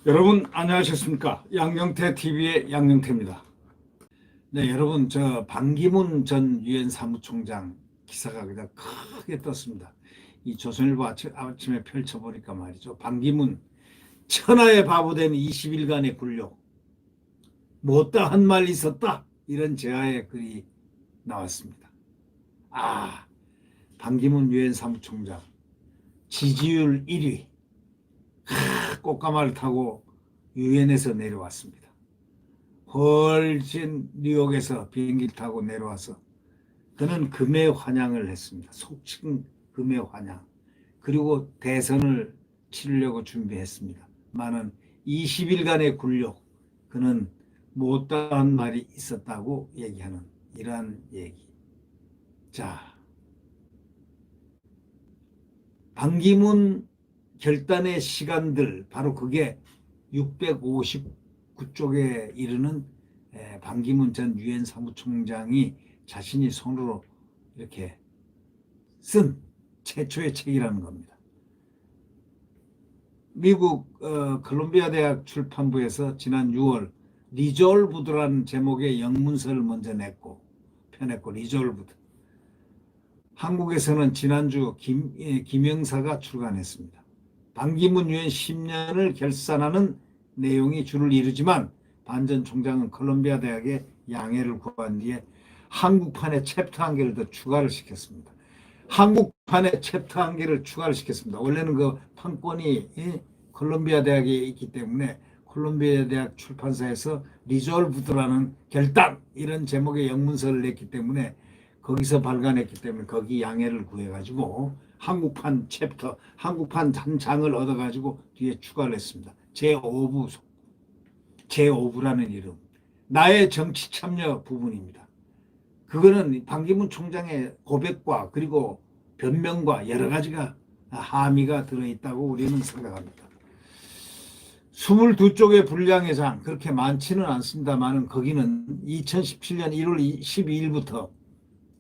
여러분 안녕하셨습니까? 양영태 TV의 양영태입니다. 네, 여러분 저 반기문 전 유엔 사무총장 기사가 그냥 크게 떴습니다. 이 조선일보 아침에 펼쳐보니까 말이죠. 반기문 천하의 바보된 20일간의 굴욕 못다 한 말 있었다 이런 제하의 글이 나왔습니다. 반기문 유엔 사무총장 지지율 1위 꽃가마를 타고 유엔에서 내려왔습니다. 훨씬 뉴욕에서 비행기를 타고 내려와서 그는 금의 환영을 했습니다. 속칭 금의 환영. 그리고 대선을 치르려고 준비했습니다. 많은 20일간의 굴욕, 그는 못다한 말이 있었다고 얘기하는 이러한 얘기. 자, 반기문 결단의 시간들, 바로 그게 659쪽에 이르는 반기문 전 유엔 사무총장이 자신이 손으로 이렇게 쓴 최초의 책이라는 겁니다. 미국 콜롬비아 대학 출판부에서 지난 6월 리졸브드라는 제목의 영문서를 먼저 펴냈고 리졸브드. 한국에서는 지난주 김영사가 출간했습니다. 반기문 유엔 10년을 결산하는 내용이 주를 이루지만 반 전 총장은 콜롬비아 대학의 양해를 구한 뒤에 한국판에 챕터 한 개를 더 추가를 시켰습니다. 한국판에 챕터 한 개를 추가를 시켰습니다. 원래는 그 판권이 콜롬비아 대학에 있기 때문에 콜롬비아 대학 출판사에서 리졸브드라는 결단 이런 제목의 영문서를 냈기 때문에 거기서 발간했기 때문에 거기 양해를 구해가지고 한국판 챕터, 한국판 한 장을 얻어가지고 뒤에 추가를 했습니다. 제5부라는 이름. 나의 정치 참여 부분입니다. 그거는 반기문 총장의 고백과 그리고 변명과 여러 가지가 함의가 들어있다고 우리는 생각합니다. 22쪽의 분량의 장, 그렇게 많지는 않습니다만 거기는 2017년 1월 12일부터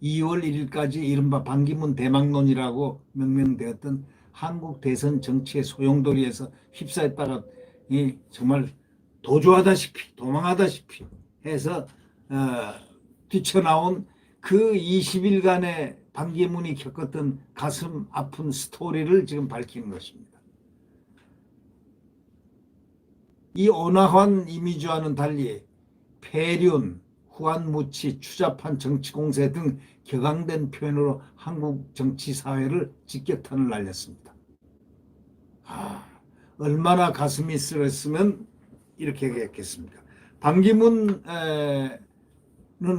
2월 1일까지 이른바 반기문 대망론이라고 명명되었던 한국 대선 정치의 소용돌이에서 휩싸였다가 정말 도주하다시피 도망하다시피 해서 뛰쳐나온 그 20일간의 반기문이 겪었던 가슴 아픈 스토리를 지금 밝히는 것입니다. 이 온화한 이미지와는 달리 폐륜, 후한무치, 추잡한 정치공세 등 격앙된 표현으로 한국 정치사회를 직격탄을 날렸습니다. 얼마나 가슴이 쓰렸으면 이렇게 했겠습니까? 반기문은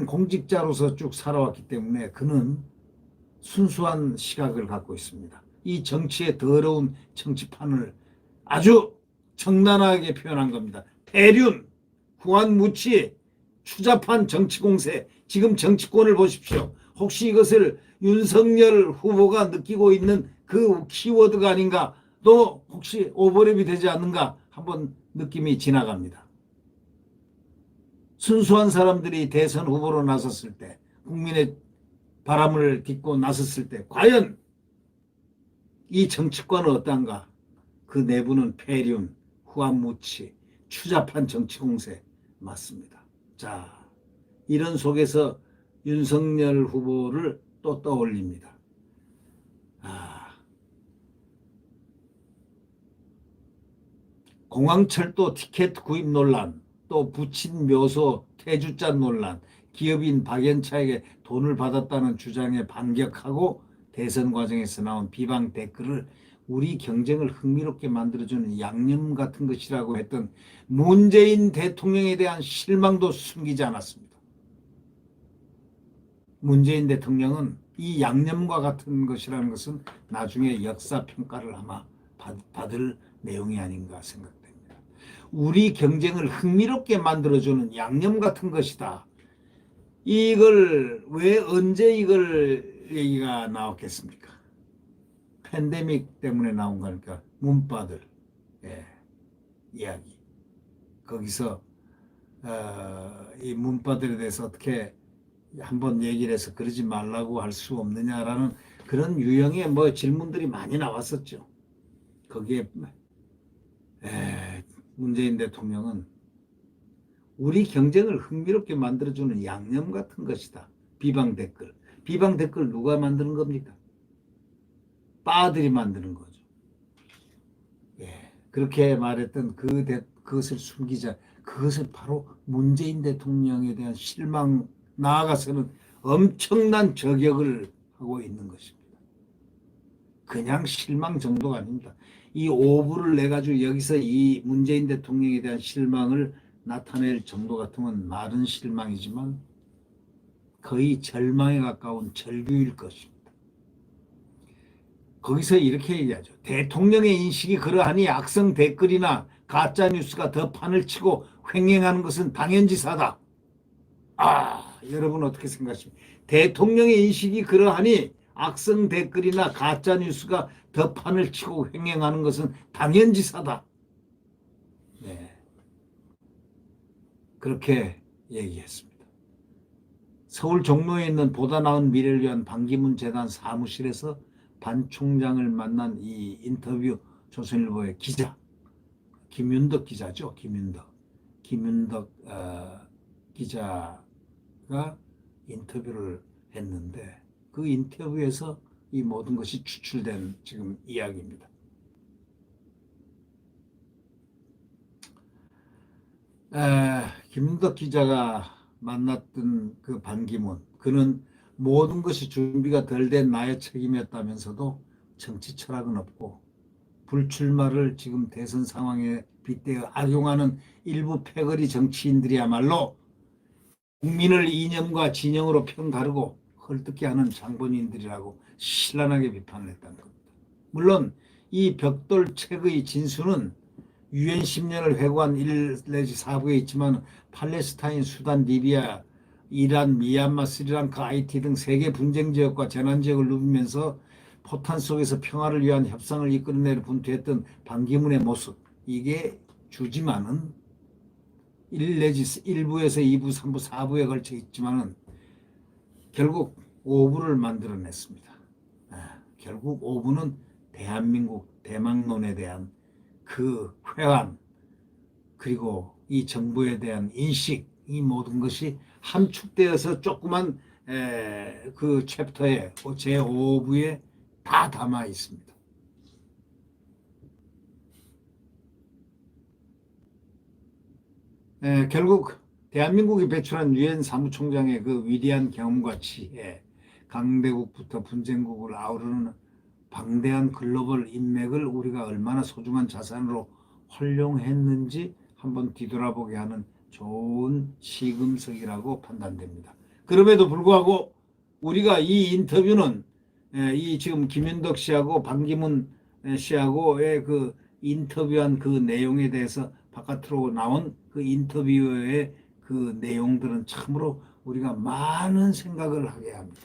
공직자로서 쭉 살아왔기 때문에 그는 순수한 시각을 갖고 있습니다. 이 정치의 더러운 정치판을 아주 정난하게 표현한 겁니다. 폐륜, 후한무치, 추잡한 정치공세, 지금 정치권을 보십시오. 혹시 이것을 윤석열 후보가 느끼고 있는 그 키워드가 아닌가, 또 혹시 오버랩이 되지 않는가 한번 느낌이 지나갑니다. 순수한 사람들이 대선 후보로 나섰을 때, 국민의 바람을 딛고 나섰을 때 과연 이 정치권은 어떤가? 그 내부는 폐륜, 후한무치, 추잡한 정치공세 맞습니다. 자, 이런 속에서 윤석열 후보를 또 떠올립니다. 공항철도 티켓 구입 논란, 또 부친 묘소 퇴주자 논란, 기업인 박연차에게 돈을 받았다는 주장에 반격하고 대선 과정에서 나온 비방 댓글을 우리 경쟁을 흥미롭게 만들어주는 양념 같은 것이라고 했던 문재인 대통령에 대한 실망도 숨기지 않았습니다. 문재인 대통령은 이 양념과 같은 것이라는 것은 나중에 역사평가를 아마 받을 내용이 아닌가 생각됩니다. 우리 경쟁을 흥미롭게 만들어주는 양념 같은 것이다. 이걸 왜 언제 이걸 얘기가 나왔겠습니까? 팬데믹 때문에 나온 거니까 문바들 이야기. 거기서 이 문바들에 대해서 어떻게 한번 얘기를 해서 그러지 말라고 할 수 없느냐라는 그런 유형의 뭐 질문들이 많이 나왔었죠. 거기에 문재인 대통령은 우리 경쟁을 흥미롭게 만들어주는 양념 같은 것이다. 비방 댓글. 비방 댓글 누가 만드는 겁니까? 빠들이 만드는 거죠. 그렇게 말했던 그것을 숨기자. 그것은 바로 문재인 대통령에 대한 실망, 나아가서는 엄청난 저격을 하고 있는 것입니다. 그냥 실망 정도가 아닙니다. 이 오부를 내가지고 여기서 이 문재인 대통령에 대한 실망을 나타낼 정도 같으면 말은 실망이지만 거의 절망에 가까운 절규일 것입니다. 거기서 이렇게 얘기하죠. 대통령의 인식이 그러하니 악성 댓글이나 가짜뉴스가 더 판을 치고 횡행하는 것은 당연지사다. 여러분 어떻게 생각하십니까? 대통령의 인식이 그러하니 악성 댓글이나 가짜뉴스가 더 판을 치고 횡행하는 것은 당연지사다. 네. 그렇게 얘기했습니다. 서울 종로에 있는 보다 나은 미래를 위한 반기문 재단 사무실에서 반 총장을 만난 이 인터뷰 조선일보의 기자, 김윤덕 기자죠. 김윤덕 기자가 인터뷰를 했는데 그 인터뷰에서 이 모든 것이 추출된 지금 이야기입니다. 김윤덕 기자가 만났던 그 반기문, 그는 모든 것이 준비가 덜 된 나의 책임이었다면서도 정치 철학은 없고 불출마를 지금 대선 상황에 빗대어 악용하는 일부 패거리 정치인들이야말로 국민을 이념과 진영으로 편가르고 헐뜯게 하는 장본인들이라고 신랄하게 비판을 했다는 겁니다. 물론 이 벽돌 책의 진수는 유엔 10년을 회고한 1 내지 4부에 있지만 팔레스타인, 수단, 리비아, 이란, 미얀마, 스리랑카, 하이티 등 세계 분쟁 지역과 재난 지역을 누비면서 포탄 속에서 평화를 위한 협상을 이끌어내려 분투했던 반기문의 모습, 이게 주지만은 1 내지 1부에서 2부, 3부, 4부에 걸쳐 있지만은 결국 5부를 만들어냈습니다. 결국 5부는 대한민국 대망론에 대한 그 회한, 그리고 이 정부에 대한 인식, 이 모든 것이 함축되어서 조그만 그 챕터에 제5부에 다 담아 있습니다. 결국 대한민국이 배출한 유엔 사무총장의 그 위대한 경험과 지혜, 강대국부터 분쟁국을 아우르는 방대한 글로벌 인맥을 우리가 얼마나 소중한 자산으로 활용했는지 한번 뒤돌아보게 하는 좋은 시금석이라고 판단됩니다. 그럼에도 불구하고 우리가 이 인터뷰는 이 지금 김윤덕 씨하고 반기문 씨하고의 그 인터뷰한 그 내용에 대해서 바깥으로 나온 그 인터뷰의 그 내용들은 참으로 우리가 많은 생각을 하게 합니다.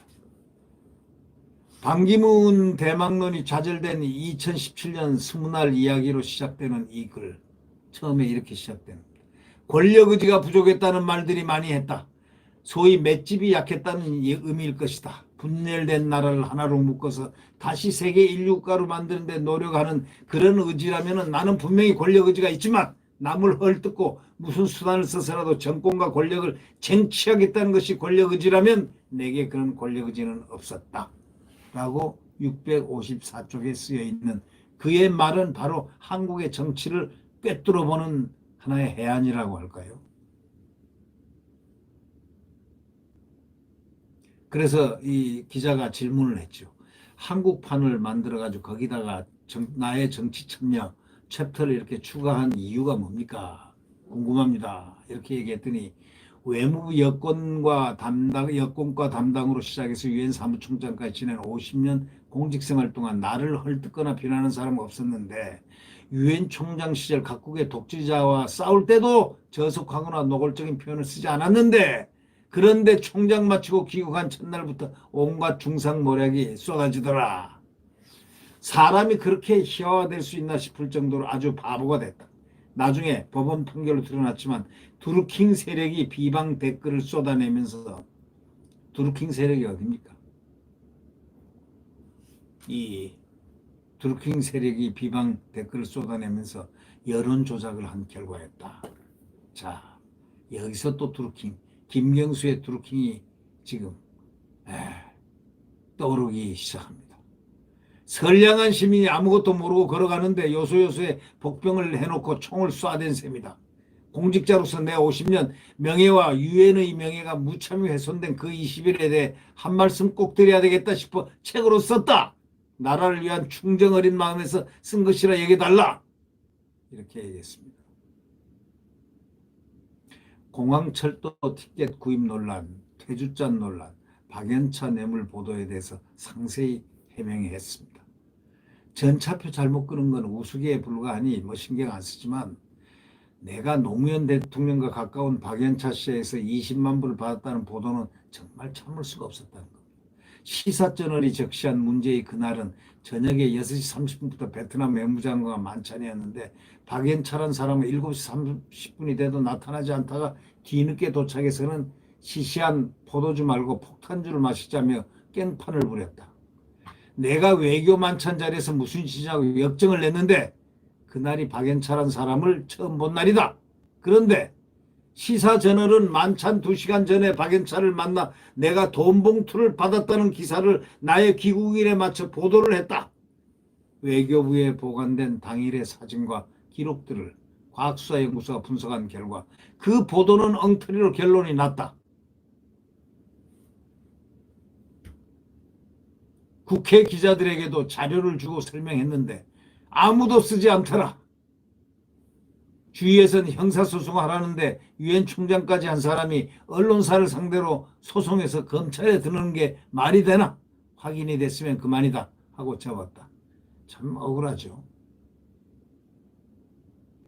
반기문 대망론이 좌절된 2017년 스무날 이야기로 시작되는 이 글, 처음에 이렇게 시작됩니다. 권력 의지가 부족했다는 말들이 많이 했다. 소위 맷집이 약했다는 의미일 것이다. 분열된 나라를 하나로 묶어서 다시 세계 인류 국가로 만드는 데 노력하는 그런 의지라면 나는 분명히 권력 의지가 있지만 남을 헐뜯고 무슨 수단을 써서라도 정권과 권력을 쟁취하겠다는 것이 권력 의지라면 내게 그런 권력 의지는 없었다. 라고 654쪽에 쓰여 있는 그의 말은 바로 한국의 정치를 꿰뚫어 보는 하나의 해안이라고 할까요? 그래서 이 기자가 질문을 했죠. 한국판을 만들어가지고 거기다가 나의 정치 참여 챕터를 이렇게 추가한 이유가 뭡니까? 궁금합니다. 이렇게 얘기했더니 외무부 여권과 담당으로 시작해서 유엔 사무총장까지 지낸 50년 공직생활 동안 나를 헐뜯거나 비난하는 사람은 없었는데 유엔 총장 시절 각국의 독재자와 싸울 때도 저속하거나 노골적인 표현을 쓰지 않았는데 그런데 총장 마치고 귀국한 첫날부터 온갖 중상모략이 쏟아지더라. 사람이 그렇게 희화화될 수 있나 싶을 정도로 아주 바보가 됐다. 나중에 법원 판결로 드러났지만 드루킹 세력이 비방 댓글을 쏟아내면서 드루킹 세력이 어딥니까? 이 드루킹 세력이 비방 댓글을 쏟아내면서 여론 조작을 한 결과였다. 자, 여기서 또 드루킹, 김경수의 드루킹이 지금 떠오르기 시작합니다. 선량한 시민이 아무것도 모르고 걸어가는데 요소요소에 복병을 해놓고 총을 쏴댄 셈이다. 공직자로서 내 50년 명예와 유엔의 명예가 무참히 훼손된 그 20일에 대해 한 말씀 꼭 드려야 되겠다 싶어 책으로 썼다. 나라를 위한 충정 어린 마음에서 쓴 것이라 여겨달라. 이렇게 얘기했습니다. 공항철도 티켓 구입 논란, 퇴주잔 논란, 박연차 뇌물 보도에 대해서 상세히 해명했습니다. 전차표 잘못 끊은 건 우스개에 불과하니 뭐 신경 안 쓰지만 내가 노무현 대통령과 가까운 박연차 씨에서 20만 불을 받았다는 보도는 정말 참을 수가 없었다는 겁니다. 시사저널이 적시한 문제의 그날은 저녁에 6시 30분부터 베트남 외무장관과 만찬이었는데 박연차란 사람은 7시 30분이 돼도 나타나지 않다가 뒤늦게 도착해서는 시시한 포도주 말고 폭탄주를 마시자며 깽판을 부렸다. 내가 외교 만찬 자리에서 무슨 짓이냐고 역정을 냈는데 그날이 박연차란 사람을 처음 본 날이다. 그런데 시사저널은 만찬 2시간 전에 박연차를 만나 내가 돈 봉투를 받았다는 기사를 나의 귀국일에 맞춰 보도를 했다. 외교부에 보관된 당일의 사진과 기록들을 과학수사연구소가 분석한 결과 그 보도는 엉터리로 결론이 났다. 국회 기자들에게도 자료를 주고 설명했는데 아무도 쓰지 않더라. 주위에서는 형사소송하라는데 유엔 총장까지 한 사람이 언론사를 상대로 소송해서 검찰에 드는 게 말이 되나? 확인이 됐으면 그만이다 하고 접었다. 참 억울하죠.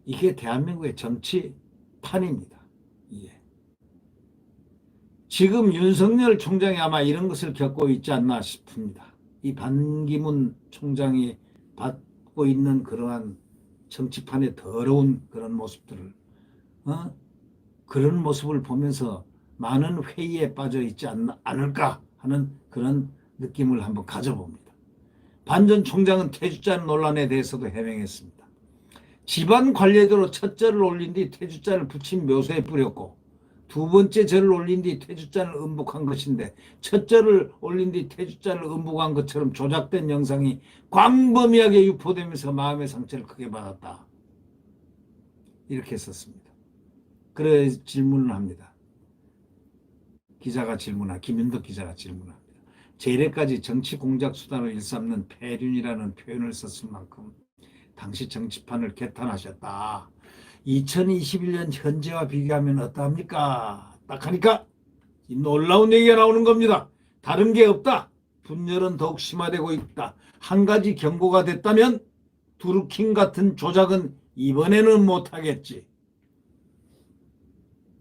이게 대한민국의 정치판입니다. 예. 지금 윤석열 총장이 아마 이런 것을 겪고 있지 않나 싶습니다. 이 반기문 총장이 받고 있는 그러한 정치판의 더러운 그런 모습들을 그런 모습을 보면서 많은 회의에 빠져 있지 않을까 하는 그런 느낌을 한번 가져봅니다. 반 전 총장은 퇴주잔 논란에 대해서도 해명했습니다. 집안 관례대로 첫 절을 올린 뒤 퇴주잔을 붙인 묘소에 뿌렸고 두 번째 절을 올린 뒤 퇴주잔을 음복한 것인데 첫 절을 올린 뒤 퇴주잔을 음복한 것처럼 조작된 영상이 광범위하게 유포되면서 마음의 상처를 크게 받았다. 이렇게 썼습니다. 그래 질문을 합니다. 김윤덕 기자가 질문합니다. 재래까지 정치 공작 수단을 일삼는 폐륜이라는 표현을 썼을 만큼 당시 정치판을 개탄하셨다. 2021년 현재와 비교하면 어떠합니까? 딱 하니까 이 놀라운 얘기가 나오는 겁니다. 다른 게 없다. 분열은 더욱 심화되고 있다. 한 가지 경고가 됐다면 드루킹 같은 조작은 이번에는 못하겠지.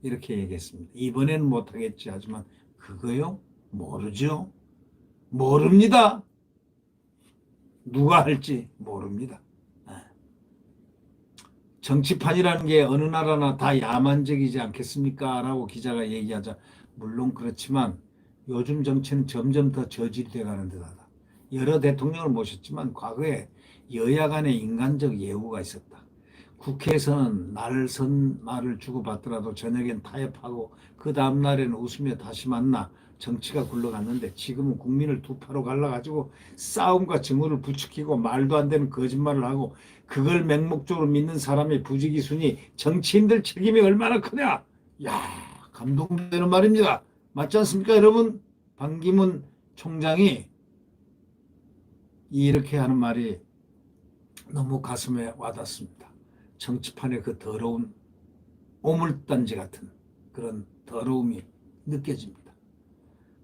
이렇게 얘기했습니다. 이번에는 못하겠지 하지만 그거요? 모르죠. 모릅니다. 누가 할지 모릅니다. 정치판이라는 게 어느 나라나 다 야만적이지 않겠습니까? 라고 기자가 얘기하자 물론 그렇지만 요즘 정치는 점점 더 저질이 돼가는 듯하다. 여러 대통령을 모셨지만 과거에 여야 간의 인간적 예우가 있었다. 국회에서는 날선 말을 주고받더라도 저녁엔 타협하고 그 다음날에는 웃으며 다시 만나 정치가 굴러갔는데 지금은 국민을 두 파로 갈라가지고 싸움과 증오를 부추기고 말도 안 되는 거짓말을 하고 그걸 맹목적으로 믿는 사람의 부지기순이 정치인들 책임이 얼마나 크냐. 야, 감동되는 말입니다. 맞지 않습니까 여러분? 반기문 총장이 이렇게 하는 말이 너무 가슴에 와닿습니다. 정치판의 그 더러운 오물단지 같은 그런 더러움이 느껴집니다.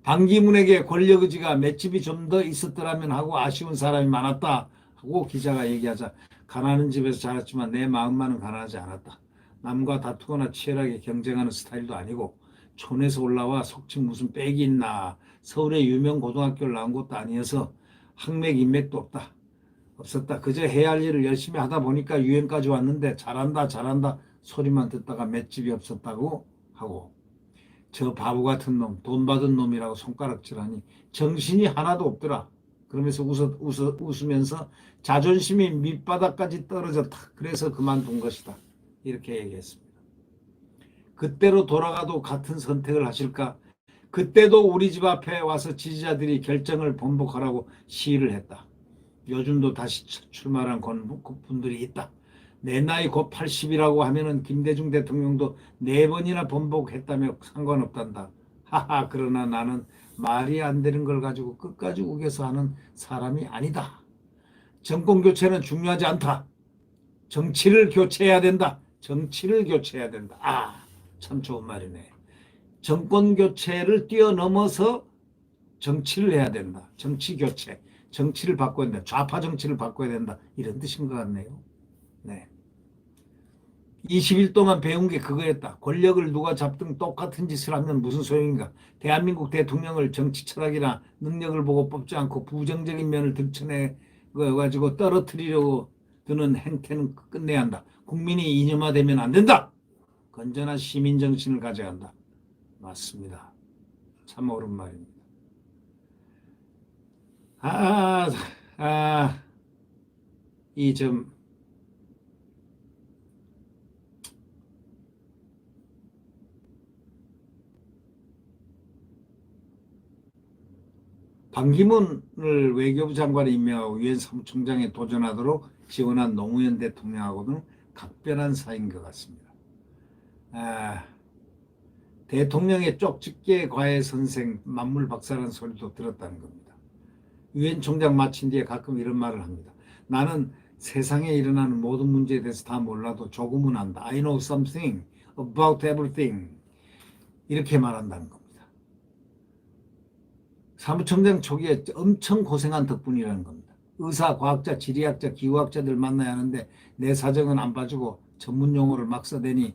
반기문에게 권력 의지가 맷집이 좀 더 있었더라면 하고 아쉬운 사람이 많았다 하고 기자가 얘기하자 가난한 집에서 자랐지만 내 마음만은 가난하지 않았다. 남과 다투거나 치열하게 경쟁하는 스타일도 아니고 촌에서 올라와 속칭 무슨 빽이 있나 서울의 유명 고등학교를 나온 것도 아니어서 학맥 인맥도 없었다. 그저 해야 할 일을 열심히 하다 보니까 유엔까지 왔는데 잘한다 소리만 듣다가 맷집이 없었다고 하고 저 바보 같은 놈, 돈 받은 놈이라고 손가락질하니 정신이 하나도 없더라. 그러면서 웃으면서 자존심이 밑바닥까지 떨어졌다. 그래서 그만둔 것이다. 이렇게 얘기했습니다. 그때로 돌아가도 같은 선택을 하실까? 그때도 우리 집 앞에 와서 지지자들이 결정을 번복하라고 시위를 했다. 요즘도 다시 출마한 분들이 있다. 내 나이 곧 80이라고 하면은 김대중 대통령도 4번이나 번복했다며 상관없단다. 하하, 그러나 나는 말이 안 되는 걸 가지고 끝까지 우겨서 하는 사람이 아니다. 정권 교체는 중요하지 않다. 정치를 교체해야 된다. 정치를 교체해야 된다. 아, 참 좋은 말이네. 정권 교체를 뛰어넘어서 정치를 해야 된다. 정치 교체. 정치를 바꿔야 된다. 좌파 정치를 바꿔야 된다. 이런 뜻인 것 같네요. 네. 20일 동안 배운 게 그거였다. 권력을 누가 잡든 똑같은 짓을 하면 무슨 소용인가. 대한민국 대통령을 정치 철학이나 능력을 보고 뽑지 않고 부정적인 면을 들춰내 가지고 떨어뜨리려고 드는 행태는 끝내야 한다. 국민이 이념화되면 안 된다. 건전한 시민 정신을 가져야 한다. 맞습니다. 참 옳은 말입니다. 이 반기문을 외교부 장관에 임명하고 유엔 사무총장에 도전하도록 지원한 노무현 대통령하고는 각별한 사이인 것 같습니다. 대통령의 쪽집게 과외 선생 만물 박사라는 소리도 들었다는 겁니다. 유엔 총장 마친 뒤에 가끔 이런 말을 합니다. 나는 세상에 일어나는 모든 문제에 대해서 다 몰라도 조금은 안다. I know something about everything. 이렇게 말한다는 겁니다. 사무총장 초기에 엄청 고생한 덕분이라는 겁니다. 의사, 과학자, 지리학자, 기후학자들 만나야 하는데 내 사정은 안 봐주고 전문 용어를 막 써대니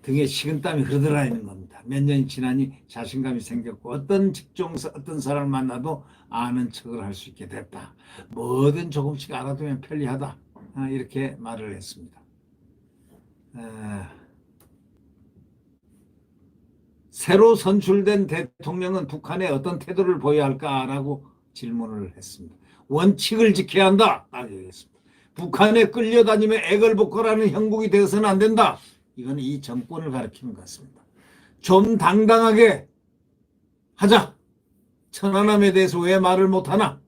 등에 식은땀이 흐르더라는 겁니다. 몇 년이 지나니 자신감이 생겼고 어떤 직종에서 어떤 사람을 만나도 아는 척을 할 수 있게 됐다. 뭐든 조금씩 알아두면 편리하다. 이렇게 말을 했습니다. 새로 선출된 대통령은 북한에 어떤 태도를 보여야 할까라고 질문을 했습니다. 원칙을 지켜야 한다. 딱 얘기했습니다. 북한에 끌려다니며 애걸복걸하는 형국이 되어서는 안 된다. 이건 이 정권을 가리키는 것 같습니다. 좀 당당하게 하자. 천안함에 대해서 왜 말을 못하나?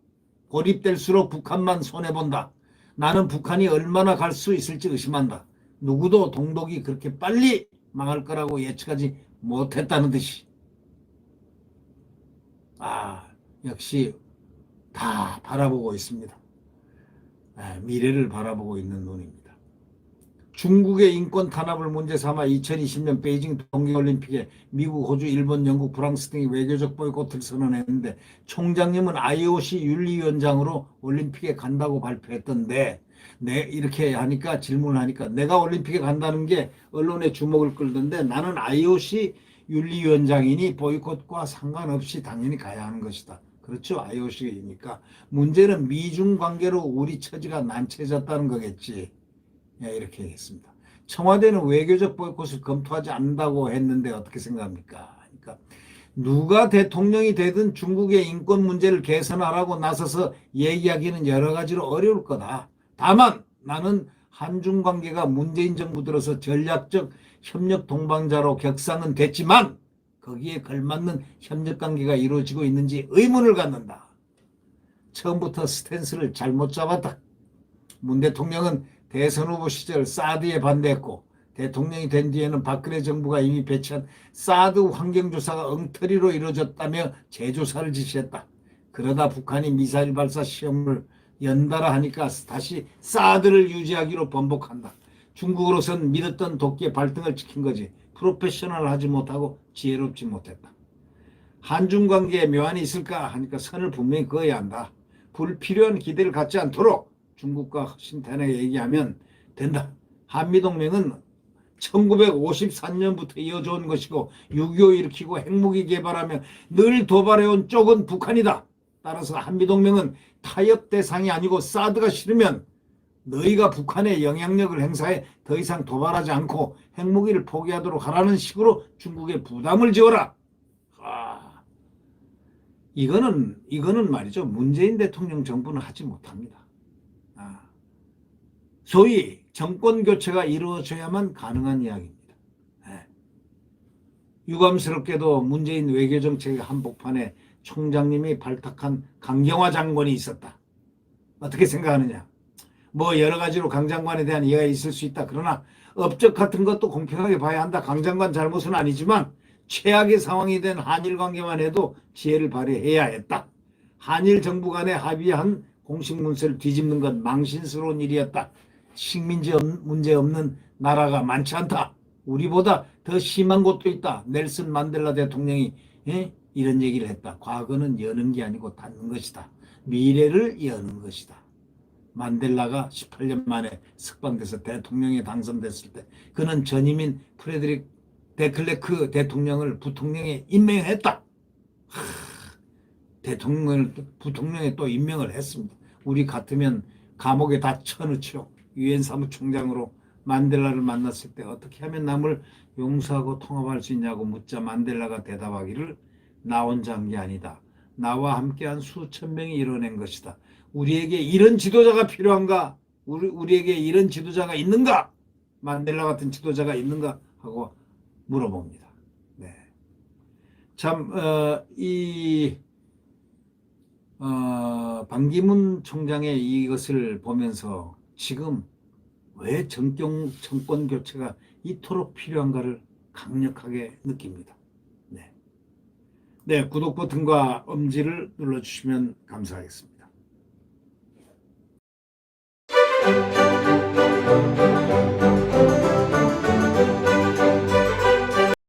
고립될수록 북한만 손해본다. 나는 북한이 얼마나 갈 수 있을지 의심한다. 누구도 동독이 그렇게 빨리 망할 거라고 예측하지 못했다는 듯이. 역시 다 바라보고 있습니다. 미래를 바라보고 있는 눈입니다. 중국의 인권 탄압을 문제 삼아 2020년 베이징 동계올림픽에 미국, 호주, 일본, 영국, 프랑스 등이 외교적 보이콧을 선언했는데 총장님은 IOC 윤리위원장으로 올림픽에 간다고 발표했던데 이렇게 하니까 질문을 하니까 내가 올림픽에 간다는 게 언론의 주목을 끌던데 나는 IOC 윤리위원장이니 보이콧과 상관없이 당연히 가야 하는 것이다. 그렇죠. IOC이니까. 문제는 미중 관계로 우리 처지가 난처해졌다는 거겠지. 이렇게 했습니다. 청와대는 외교적 보이콧을 검토하지 않는다고 했는데 어떻게 생각합니까? 그러니까 누가 대통령이 되든 중국의 인권 문제를 개선하라고 나서서 얘기하기는 여러 가지로 어려울 거다. 다만 나는 한중 관계가 문재인 정부 들어서 전략적 협력 동반자로 격상은 됐지만 거기에 걸맞는 협력 관계가 이루어지고 있는지 의문을 갖는다. 처음부터 스탠스를 잘못 잡았다. 문 대통령은 대선 후보 시절 사드에 반대했고 대통령이 된 뒤에는 박근혜 정부가 이미 배치한 사드 환경조사가 엉터리로 이루어졌다며 재조사를 지시했다. 그러다 북한이 미사일 발사 시험을 연달아 하니까 다시 사드를 유지하기로 번복한다. 중국으로선 믿었던 도끼의 발등을 찍힌 거지. 프로페셔널하지 못하고 지혜롭지 못했다. 한중 관계에 묘안이 있을까 하니까 선을 분명히 그어야 한다. 불필요한 기대를 갖지 않도록 중국과 신탄하게 얘기하면 된다. 한미동맹은 1953년부터 이어져온 것이고 6.25 일으키고 핵무기 개발하며 늘 도발해온 쪽은 북한이다. 따라서 한미동맹은 타협 대상이 아니고 사드가 싫으면 너희가 북한에 영향력을 행사해 더 이상 도발하지 않고 핵무기를 포기하도록 하라는 식으로 중국에 부담을 지어라. 이거는 말이죠. 문재인 대통령 정부는 하지 못합니다. 소위 정권 교체가 이루어져야만 가능한 이야기입니다. 네. 유감스럽게도 문재인 외교정책의 한복판에 총장님이 발탁한 강경화 장관이 있었다. 어떻게 생각하느냐? 뭐 여러 가지로 강 장관에 대한 이해가 있을 수 있다. 그러나 업적 같은 것도 공평하게 봐야 한다. 강 장관 잘못은 아니지만 최악의 상황이 된 한일 관계만 해도 지혜를 발휘해야 했다. 한일 정부 간에 합의한 공식 문서를 뒤집는 건 망신스러운 일이었다. 식민지 문제 없는 나라가 많지 않다. 우리보다 더 심한 곳도 있다. 넬슨 만델라 대통령이 이런 얘기를 했다. 과거는 여는 게 아니고 닫는 것이다. 미래를 여는 것이다. 만델라가 18년 만에 석방돼서 대통령에 당선됐을 때 그는 전임인 프레드릭 데클레크 대통령을 부통령에 임명했다. 대통령을 부통령에 또 임명을 했습니다. 우리 같으면 감옥에 다 쳐넣죠. 유엔 사무총장으로 만델라를 만났을 때 어떻게 하면 남을 용서하고 통합할 수 있냐고 묻자 만델라가 대답하기를 나 혼자 한 게 아니다. 나와 함께한 수천 명이 이뤄낸 것이다. 우리에게 이런 지도자가 필요한가? 우리에게 이런 지도자가 있는가? 만델라 같은 지도자가 있는가? 하고 물어봅니다. 네. 참, 반기문 총장의 이것을 보면서 지금 왜 정권 교체가 이토록 필요한가를 강력하게 느낍니다. 네. 네, 구독 버튼과 엄지를 눌러주시면 감사하겠습니다.